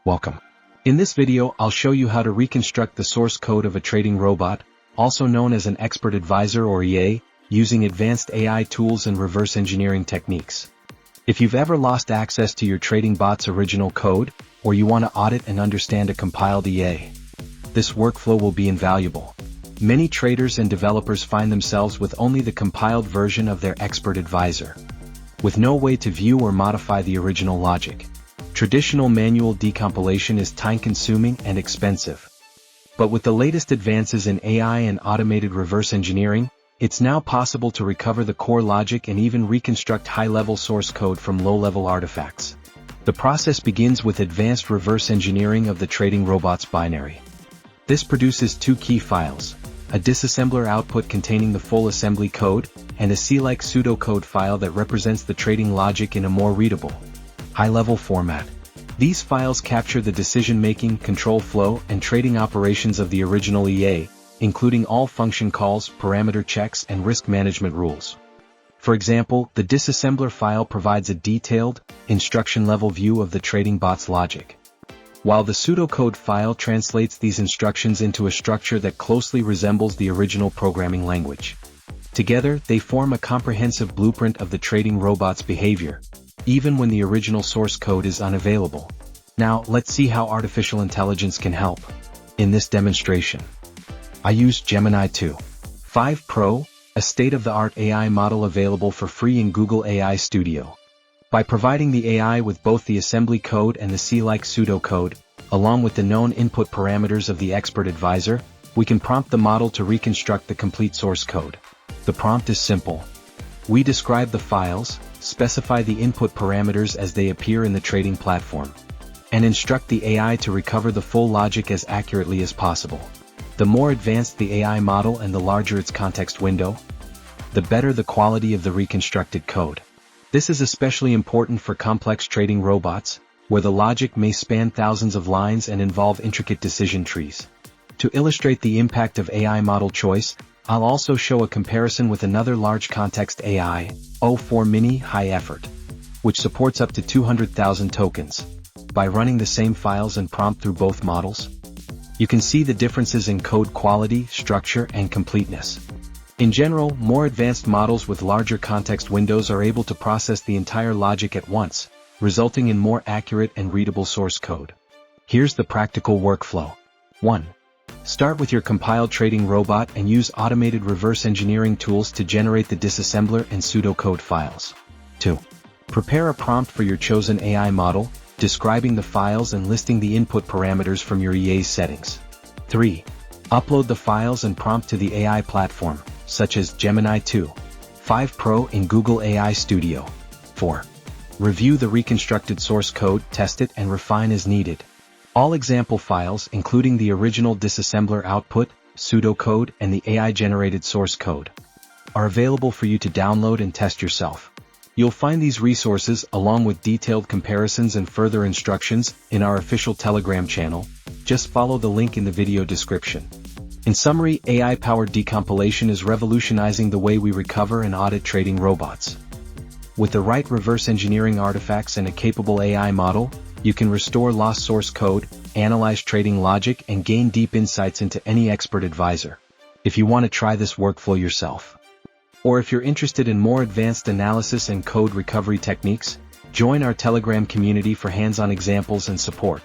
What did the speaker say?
Welcome. In this video, I'll show you how to reconstruct the source code of a trading robot, also known as an expert advisor or EA, using advanced AI tools and reverse engineering techniques. If you've ever lost access to your trading bot's original code, or you want to audit and understand a compiled EA, this workflow will be invaluable. Many traders and developers find themselves with only the compiled version of their expert advisor, with no way to view or modify the original logic. Traditional manual decompilation is time-consuming and expensive. But with the latest advances in AI and automated reverse engineering, it's now possible to recover the core logic and even reconstruct high-level source code from low-level artifacts. The process begins with advanced reverse engineering of the trading robot's binary. This produces two key files: a disassembler output containing the full assembly code, and a C-like pseudocode file that represents the trading logic in a more readable, high-level format. These files capture the decision-making, control flow, and trading operations of the original EA, including all function calls, parameter checks, and risk management rules. For example, the disassembler file provides a detailed, instruction-level view of the trading bot's logic, while the pseudocode file translates these instructions into a structure that closely resembles the original programming language. Together, they form a comprehensive blueprint of the trading robot's behavior, even when the original source code is unavailable. Now, let's see how artificial intelligence can help. In this demonstration, I used Gemini 2.5 Pro, a state-of-the-art AI model available for free in Google AI Studio. By providing the AI with both the assembly code and the C-like pseudocode, along with the known input parameters of the expert advisor, we can prompt the model to reconstruct the complete source code. The prompt is simple. We describe the files, specify the input parameters as they appear in the trading platform, and instruct the AI to recover the full logic as accurately as possible. The more advanced the AI model and the larger its context window, the better the quality of the reconstructed code. This is especially important for complex trading robots, where the logic may span thousands of lines and involve intricate decision trees. To illustrate the impact of AI model choice, I'll also show a comparison with another large context AI, O4 Mini High Effort, which supports up to 200,000 tokens. By running the same files and prompt through both models, you can see the differences in code quality, structure, and completeness. In general, more advanced models with larger context windows are able to process the entire logic at once, resulting in more accurate and readable source code. Here's the practical workflow. 1. Start with your compiled trading robot and use automated reverse engineering tools to generate the disassembler and pseudocode files. 2. Prepare a prompt for your chosen AI model, describing the files and listing the input parameters from your EA's settings. 3. Upload the files and prompt to the AI platform, such as Gemini 2.5 Pro in Google AI Studio. 4. Review the reconstructed source code, test it, and refine as needed. All example files, including the original disassembler output, pseudocode, and the AI-generated source code, are available for you to download and test yourself. You'll find these resources, along with detailed comparisons and further instructions, in our official Telegram channel. Just follow the link in the video description. In summary, AI-powered decompilation is revolutionizing the way we recover and audit trading robots. With the right reverse engineering artifacts and a capable AI model, you can restore lost source code, analyze trading logic, and gain deep insights into any expert advisor. If you want to try this workflow yourself, or if you're interested in more advanced analysis and code recovery techniques, join our Telegram community for hands-on examples and support.